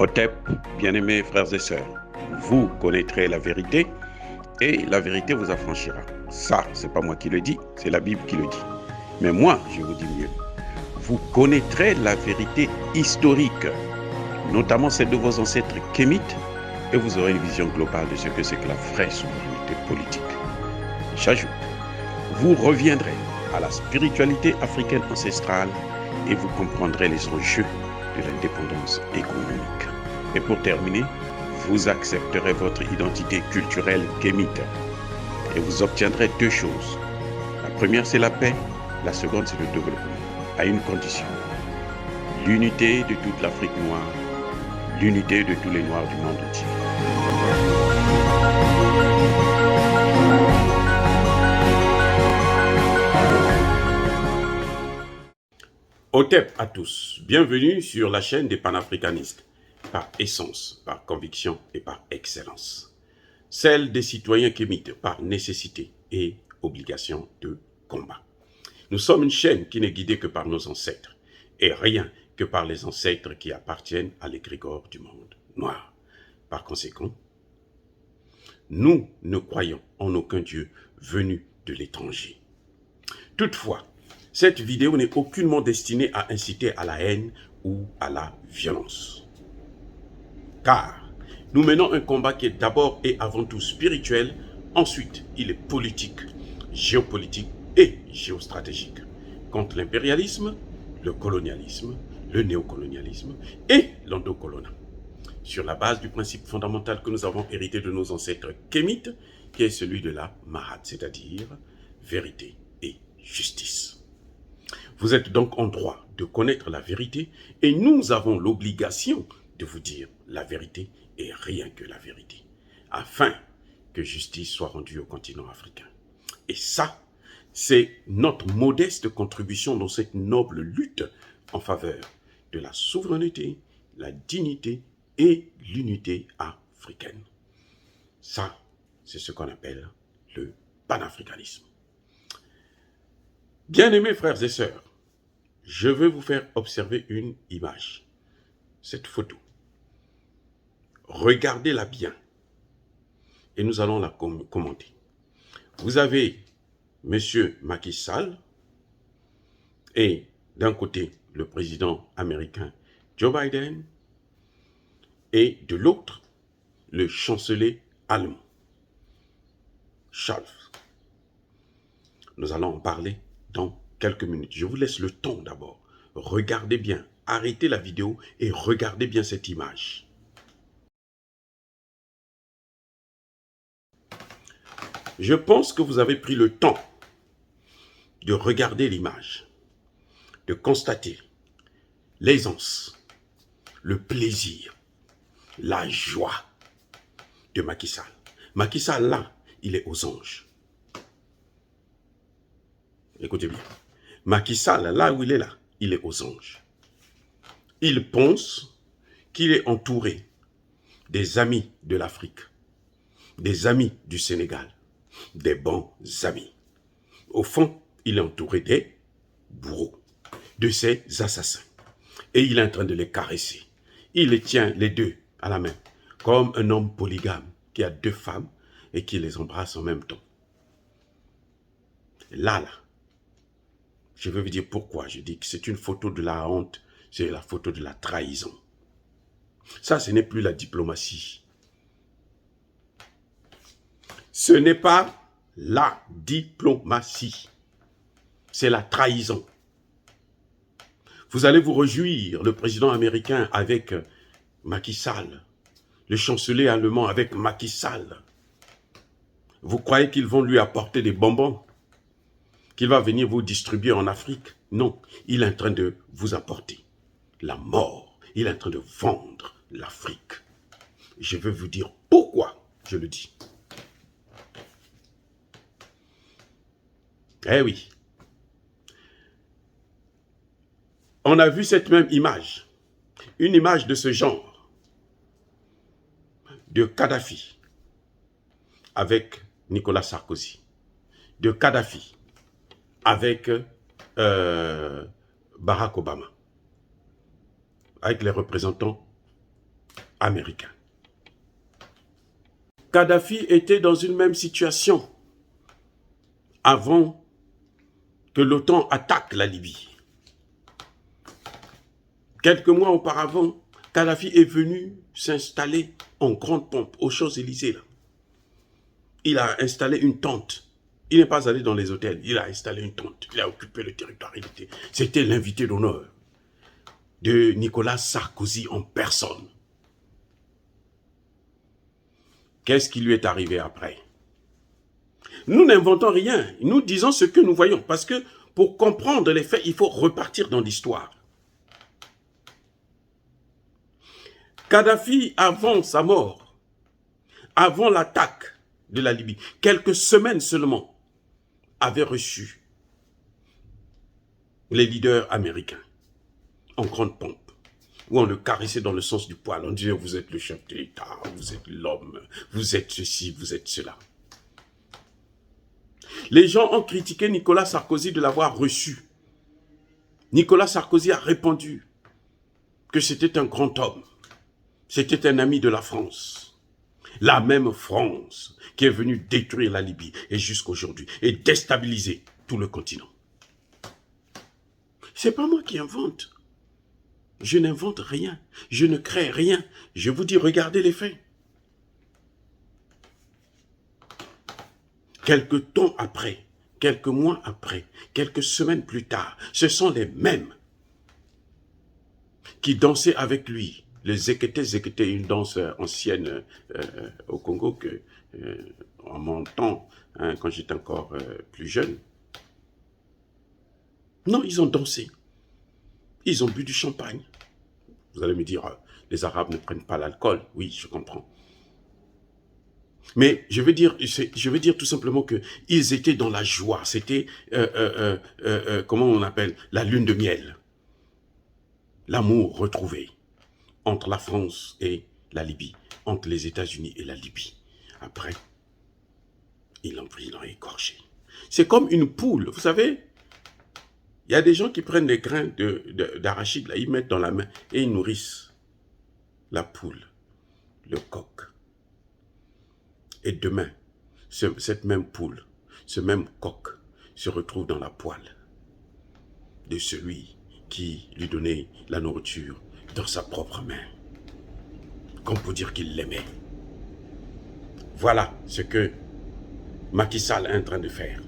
Otep, bien-aimés frères et sœurs, vous connaîtrez la vérité et la vérité vous affranchira. Ça, c'est pas moi qui le dis, c'est la Bible qui le dit. Mais moi, je vous dis mieux. Vous connaîtrez la vérité historique, notamment celle de vos ancêtres kémites, et vous aurez une vision globale de ce que c'est que la vraie souveraineté politique. J'ajoute, vous reviendrez à la spiritualité africaine ancestrale et vous comprendrez les enjeux de l'indépendance économique. Et pour terminer, vous accepterez votre identité culturelle kémite et vous obtiendrez deux choses. La première, c'est la paix. La seconde, c'est le développement, à une condition. L'unité de toute l'Afrique noire, l'unité de tous les Noirs du monde entier. Otep à tous, bienvenue sur la chaîne des panafricanistes, par essence, par conviction et par excellence. Celle des citoyens kémites par nécessité et obligation de combat. Nous sommes une chaîne qui n'est guidée que par nos ancêtres, et rien que par les ancêtres qui appartiennent à l'égrégore du monde noir. Par conséquent, nous ne croyons en aucun Dieu venu de l'étranger. Toutefois, cette vidéo n'est aucunement destinée à inciter à la haine ou à la violence. Car nous menons un combat qui est d'abord et avant tout spirituel, ensuite il est politique, géopolitique et géostratégique, contre l'impérialisme, le colonialisme, le néocolonialisme et l'endocolonat, sur la base du principe fondamental que nous avons hérité de nos ancêtres kémites, qui est celui de la Mahat, c'est-à-dire vérité et justice. Vous êtes donc en droit de connaître la vérité et nous avons l'obligation de vous dire la vérité et rien que la vérité, afin que justice soit rendue au continent africain. Et ça, c'est notre modeste contribution dans cette noble lutte en faveur de la souveraineté, la dignité et l'unité africaine. Ça, c'est ce qu'on appelle le panafricanisme. Bien-aimés frères et sœurs, je veux vous faire observer une image, cette photo. Regardez-la bien et nous allons la commenter. Vous avez M. Macky Sall et d'un côté le président américain Joe Biden et de l'autre le chancelier allemand Scholz. Nous allons en parler dans quelques minutes. Je vous laisse le temps d'abord. Regardez bien, arrêtez la vidéo et regardez bien cette image. Je pense que vous avez pris le temps de regarder l'image, de constater l'aisance, le plaisir, la joie de Macky Sall. Macky Sall, là, il est aux anges. Écoutez bien. Macky Sall, là où il est là, il est aux anges. Il pense qu'il est entouré des amis de l'Afrique, des amis du Sénégal, des bons amis. Au fond, il est entouré des bourreaux, de ses assassins. Et il est en train de les caresser. Il les tient les deux à la main, comme un homme polygame qui a deux femmes et qui les embrasse en même temps. Là, je vais vous dire pourquoi je dis que c'est une photo de la honte, c'est la photo de la trahison. Ça, ce n'est plus la diplomatie. Ce n'est pas la diplomatie. C'est la trahison. Vous allez vous réjouir, le président américain avec Macky Sall, le chancelier allemand avec Macky Sall. Vous croyez qu'ils vont lui apporter des bonbons? Qu'il va venir vous distribuer en Afrique? Non, il est en train de vous apporter la mort. Il est en train de vendre l'Afrique. Je vais vous dire pourquoi je le dis. Eh oui. On a vu cette même image, une image de ce genre, de Kadhafi avec Nicolas Sarkozy, de Kadhafi avec Barack Obama, avec les représentants américain. Kadhafi était dans une même situation avant que l'OTAN attaque la Libye. Quelques mois auparavant, Kadhafi est venu s'installer en grande pompe aux Champs-Élysées. Il a installé une tente. Il n'est pas allé dans les hôtels, il a installé une tente. Il a occupé le territoire. C'était l'invité d'honneur de Nicolas Sarkozy en personne. Qu'est-ce qui lui est arrivé après? Nous n'inventons rien, nous disons ce que nous voyons, parce que pour comprendre les faits, il faut repartir dans l'histoire. Kadhafi, avant sa mort, avant l'attaque de la Libye, quelques semaines seulement, avait reçu les leaders américains en grande pompe, où on le caressait dans le sens du poil, on disait vous êtes le chef de l'État, vous êtes l'homme, vous êtes ceci, vous êtes cela. Les gens ont critiqué Nicolas Sarkozy de l'avoir reçu. Nicolas Sarkozy a répondu que c'était un grand homme, c'était un ami de la France. La même France qui est venue détruire la Libye et jusqu'aujourd'hui et déstabiliser tout le continent. C'est pas moi qui invente. Je n'invente rien. Je ne crée rien. Je vous dis, regardez les faits. Quelques temps après, quelques mois après, quelques semaines plus tard, ce sont les mêmes qui dansaient avec lui. Le Zekete, une danse ancienne au Congo que, en mon temps, hein, quand j'étais encore plus jeune. Non, ils ont dansé. Ils ont bu du champagne. Vous allez me dire, les Arabes ne prennent pas l'alcool. Oui, je comprends. Mais je veux dire tout simplement qu'ils étaient dans la joie. C'était, comment on appelle, la lune de miel. L'amour retrouvé entre la France et la Libye, entre les États-Unis et la Libye. Après, ils l'ont pris, ils l'ont égorgé. C'est comme une poule, vous savez. Il y a des gens qui prennent des grains d'arachide, ils mettent dans la main et ils nourrissent la poule, le coq. Et demain, cette même poule, ce même coq se retrouve dans la poêle de celui qui lui donnait la nourriture dans sa propre main, comme pour dire qu'il l'aimait. Voilà ce que Macky Sall est en train de faire.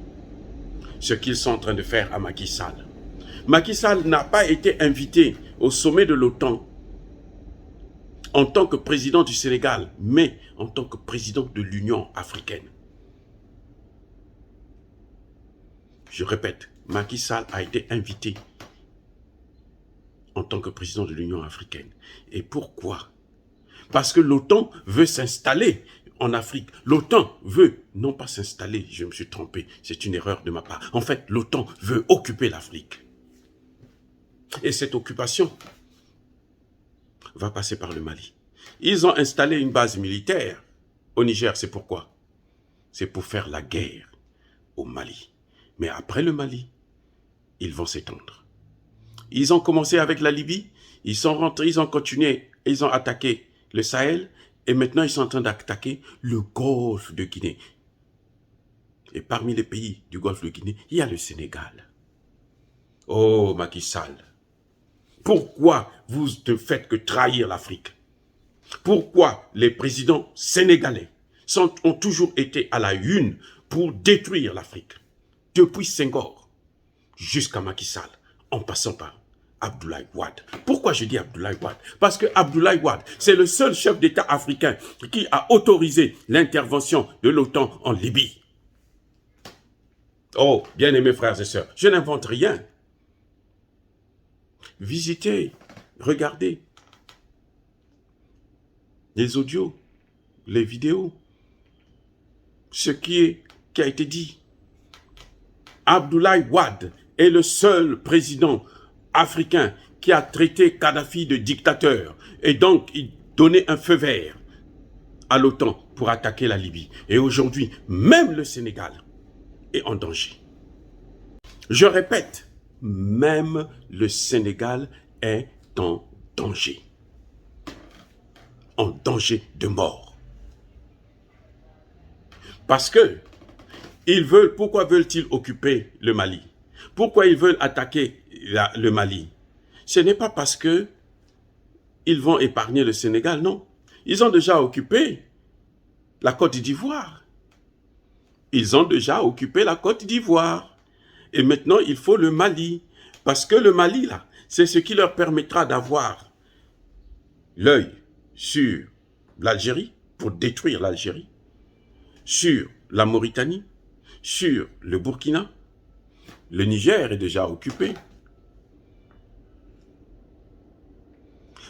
Ce qu'ils sont en train de faire à Macky Sall. Macky Sall n'a pas été invité au sommet de l'OTAN en tant que président du Sénégal, mais en tant que président de l'Union africaine. Je répète, Macky Sall a été invité en tant que président de l'Union africaine. Et pourquoi? Parce que l'OTAN veut s'installer en Afrique. L'OTAN veut, non pas s'installer, je me suis trompé, c'est une erreur de ma part. En fait, l'OTAN veut occuper l'Afrique. Et cette occupation va passer par le Mali. Ils ont installé une base militaire au Niger, c'est pourquoi? C'est pour faire la guerre au Mali. Mais après le Mali, ils vont s'étendre. Ils ont commencé avec la Libye, ils sont rentrés, ils ont continué, ils ont attaqué le Sahel, et maintenant ils sont en train d'attaquer le Golfe de Guinée. Et parmi les pays du Golfe de Guinée, il y a le Sénégal. Oh Macky Sall, pourquoi vous ne faites que trahir l'Afrique? Pourquoi les présidents sénégalais ont toujours été à la une pour détruire l'Afrique? Depuis Senghor jusqu'à Macky Sall, en passant par Abdoulaye Wade. Pourquoi je dis Abdoulaye Wade? Parce que Abdoulaye Wade, c'est le seul chef d'État africain qui a autorisé l'intervention de l'OTAN en Libye. Oh, bien-aimés frères et sœurs, je n'invente rien. Visitez, regardez les audios, les vidéos, ce qui a été dit. Abdoulaye Wade est le seul président africain qui a traité Kadhafi de dictateur et donc il donnait un feu vert à l'OTAN pour attaquer la Libye. Et aujourd'hui, même le Sénégal est en danger. Je répète, même le Sénégal est en danger. en danger de mort. Parce que pourquoi veulent-ils occuper le Mali? Pourquoi ils veulent attaquer le Mali? Ce n'est pas parce que ils vont épargner le Sénégal, non. Ils ont déjà occupé la Côte d'Ivoire. Ils ont déjà occupé la Côte d'Ivoire. Et maintenant, il faut le Mali. Parce que le Mali, là, c'est ce qui leur permettra d'avoir l'œil sur l'Algérie, pour détruire l'Algérie, sur la Mauritanie, sur le Burkina. Le Niger est déjà occupé.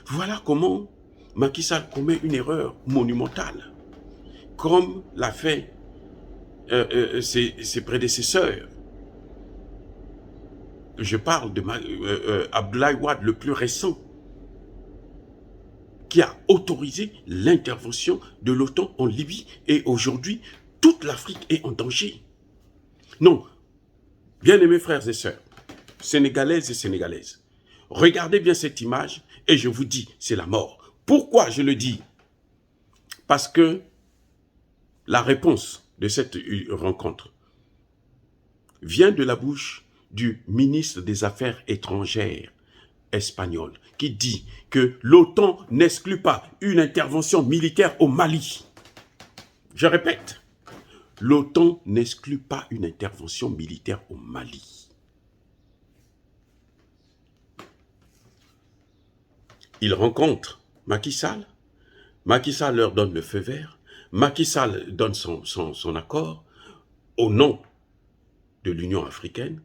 Voilà comment Macky Sall commet une erreur monumentale, comme l'a fait ses prédécesseurs. Je parle de Abdoulaye Wade, le plus récent, qui a autorisé l'intervention de l'OTAN en Libye. Et aujourd'hui, toute l'Afrique est en danger. Non, bien-aimés frères et sœurs, sénégalaises et sénégalaises, regardez bien cette image et je vous dis, c'est la mort. Pourquoi je le dis? Parce que la réponse de cette rencontre vient de la bouche du ministre des Affaires étrangères espagnol, qui dit que l'OTAN n'exclut pas une intervention militaire au Mali. Je répète, l'OTAN n'exclut pas une intervention militaire au Mali. Il rencontre Macky Sall. Macky Sall leur donne le feu vert. Macky Sall donne son accord au nom de l'Union africaine.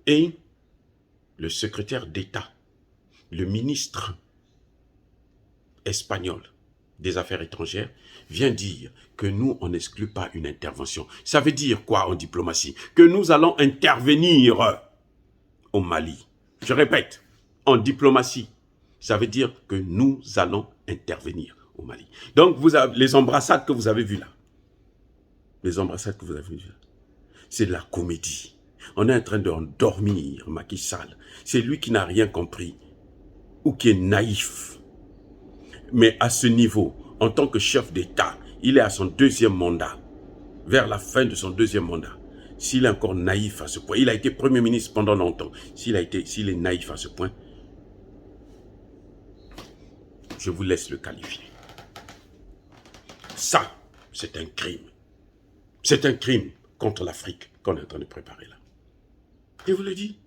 Et le secrétaire d'État, le ministre espagnol des Affaires étrangères, vient dire que nous, on n'exclut pas une intervention. Ça veut dire quoi en diplomatie? Que nous allons intervenir au Mali. Je répète, en diplomatie, ça veut dire que nous allons intervenir au Mali. Donc, vous avez, les embrassades que vous avez vues là, les embrassades que vous avez vues là, c'est de la comédie. On est en train d'endormir Macky Sall. C'est lui qui n'a rien compris ou qui est naïf. Mais à ce niveau, en tant que chef d'État, il est à son deuxième mandat, vers la fin de son deuxième mandat. S'il est encore naïf à ce point, il a été Premier ministre pendant longtemps, s'il est naïf à ce point, je vous laisse le qualifier. Ça, c'est un crime. C'est un crime contre l'Afrique qu'on est en train de préparer là. Je vous le dis.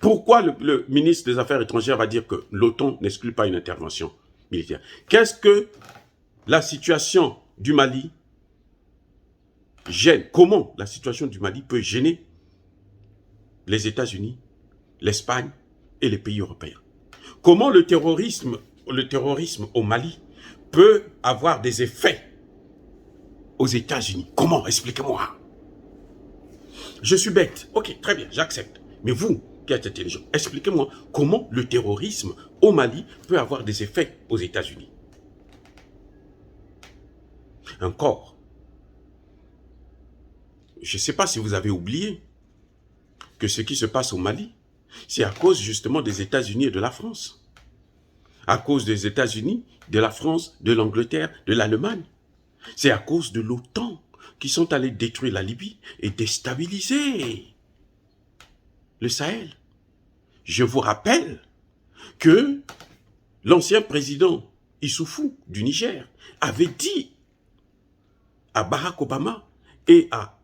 Pourquoi le ministre des Affaires étrangères va dire que l'OTAN n'exclut pas une intervention militaire? Qu'est-ce que la situation du Mali gêne? Comment la situation du Mali peut gêner les États-Unis, l'Espagne et les pays européens? Comment le terrorisme au Mali peut avoir des effets aux États-Unis? Comment? Expliquez-moi. Je suis bête. Ok, très bien, j'accepte. Mais vous, qui êtes intelligent, expliquez-moi comment le terrorisme au Mali peut avoir des effets aux États-Unis. Encore, je ne sais pas si vous avez oublié que ce qui se passe au Mali, c'est à cause justement des États-Unis et de la France. À cause des États-Unis, de la France, de l'Angleterre, de l'Allemagne. C'est à cause de l'OTAN qui sont allés détruire la Libye et déstabiliser le Sahel. Je vous rappelle que l'ancien président Issoufou du Niger avait dit à Barack Obama et à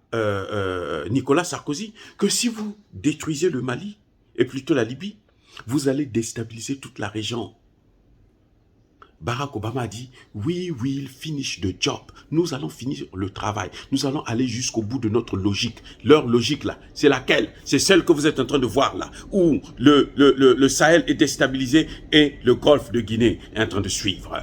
Nicolas Sarkozy que si vous détruisez le Mali, et plutôt la Libye, vous allez déstabiliser toute la région. Barack Obama a dit, we will finish the job. Nous allons finir le travail. Nous allons aller jusqu'au bout de notre logique. Leur logique là, c'est laquelle? C'est celle que vous êtes en train de voir là, où le Sahel est déstabilisé et le golfe de Guinée est en train de suivre.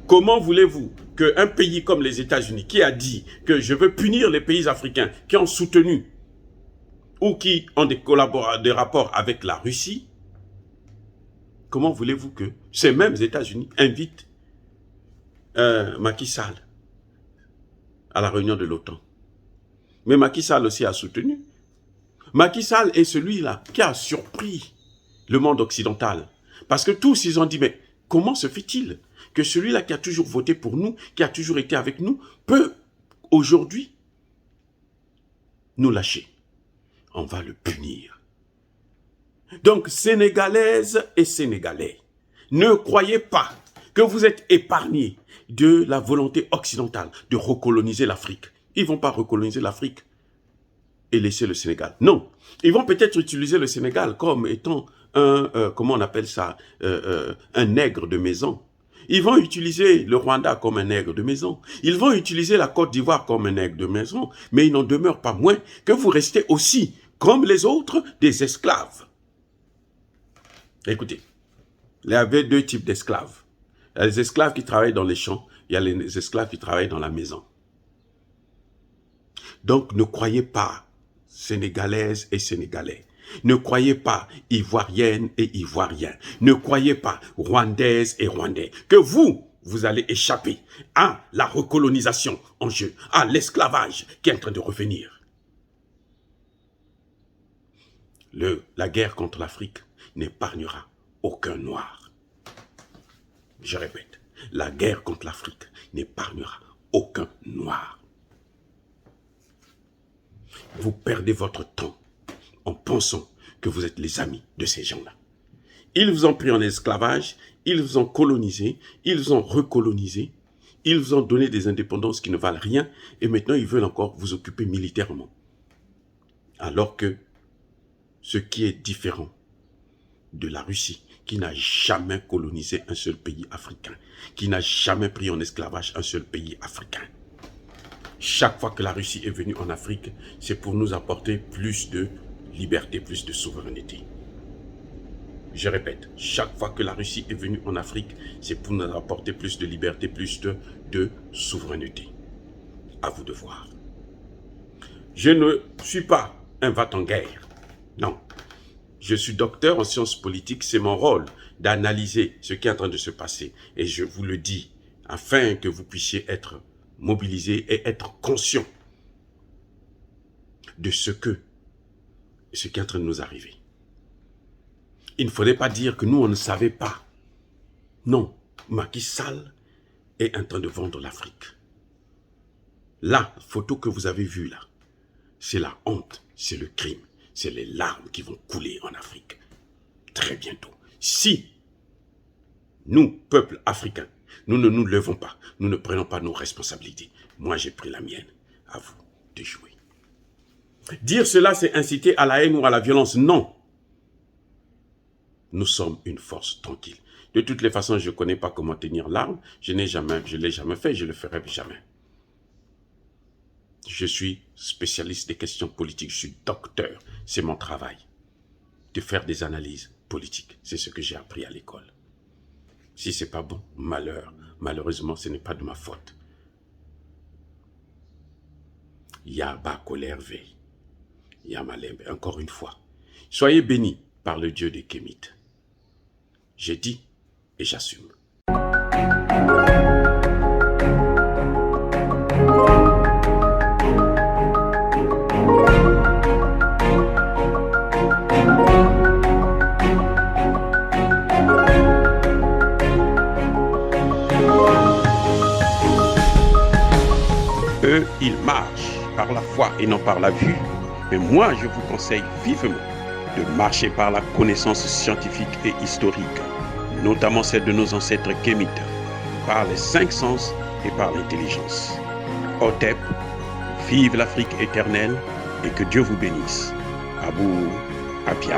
Comment voulez-vous qu'un pays comme les États-Unis, qui a dit que je veux punir les pays africains qui ont soutenu ou qui ont des rapports avec la Russie, comment voulez-vous que ces mêmes États-Unis invitent Macky Sall à la réunion de l'OTAN? Mais Macky Sall aussi a soutenu. Macky Sall est celui-là qui a surpris le monde occidental. Parce que tous, ils ont dit, mais comment se fait-il que celui-là qui a toujours voté pour nous, qui a toujours été avec nous, peut aujourd'hui nous lâcher? On va le punir. Donc, Sénégalaises et Sénégalais, ne croyez pas que vous êtes épargnés de la volonté occidentale de recoloniser l'Afrique. Ils ne vont pas recoloniser l'Afrique et laisser le Sénégal. Non, ils vont peut-être utiliser le Sénégal comme étant comment on appelle ça, un nègre de maison. Ils vont utiliser le Rwanda comme un nègre de maison. Ils vont utiliser la Côte d'Ivoire comme un nègre de maison. Mais il n'en demeure pas moins que vous restez aussi, comme les autres, des esclaves. Écoutez, il y avait deux types d'esclaves. Il y a les esclaves qui travaillent dans les champs, il y a les esclaves qui travaillent dans la maison. Donc ne croyez pas, Sénégalaises et Sénégalais, ne croyez pas, Ivoiriennes et Ivoiriens, ne croyez pas, Rwandaises et Rwandais, que vous allez échapper à la recolonisation en jeu, à l'esclavage qui est en train de revenir. La guerre contre l'Afrique n'épargnera aucun noir. Je répète, la guerre contre l'Afrique n'épargnera aucun noir. Vous perdez votre temps en pensant que vous êtes les amis de ces gens-là. Ils vous ont pris en esclavage, ils vous ont colonisé, ils vous ont recolonisé, ils vous ont donné des indépendances qui ne valent rien et maintenant ils veulent encore vous occuper militairement. Alors que ce qui est différent de la Russie, qui n'a jamais colonisé un seul pays africain, qui n'a jamais pris en esclavage un seul pays africain. Chaque fois que la Russie est venue en Afrique, c'est pour nous apporter plus de liberté, plus de souveraineté. Je répète, chaque fois que la Russie est venue en Afrique, c'est pour nous apporter plus de liberté, plus de souveraineté. À vous de voir. Je ne suis pas un va-t-en-guerre. Non. Je suis docteur en sciences politiques, c'est mon rôle d'analyser ce qui est en train de se passer. Et je vous le dis, afin que vous puissiez être mobilisés et être conscients de ce qui est en train de nous arriver. Il ne faudrait pas dire que nous, on ne savait pas. Non, Macky Sall est en train de vendre l'Afrique. La photo que vous avez vue là, c'est la honte, c'est le crime. C'est les larmes qui vont couler en Afrique. Très bientôt. Si nous, peuple africain, nous ne nous levons pas, nous ne prenons pas nos responsabilités. Moi, j'ai pris la mienne. À vous de jouer. Dire cela, c'est inciter à la haine ou à la violence. Non. Nous sommes une force tranquille. De toutes les façons, je ne connais pas comment tenir l'arme. Je ne l'ai jamais fait, je ne le ferai jamais. Je suis spécialiste des questions politiques, je suis docteur. C'est mon travail de faire des analyses politiques. C'est ce que j'ai appris à l'école. Si ce n'est pas bon, malheureusement, ce n'est pas de ma faute. Yaba colère veille. Yamalembe, encore une fois. Soyez bénis par le Dieu des Kémites. J'ai dit et j'assume. Eux, ils marchent par la foi et non par la vue. Mais moi, je vous conseille vivement de marcher par la connaissance scientifique et historique, notamment celle de nos ancêtres kémites, par les 5 sens et par l'intelligence. Otep, vive l'Afrique éternelle et que Dieu vous bénisse. Abou Apia.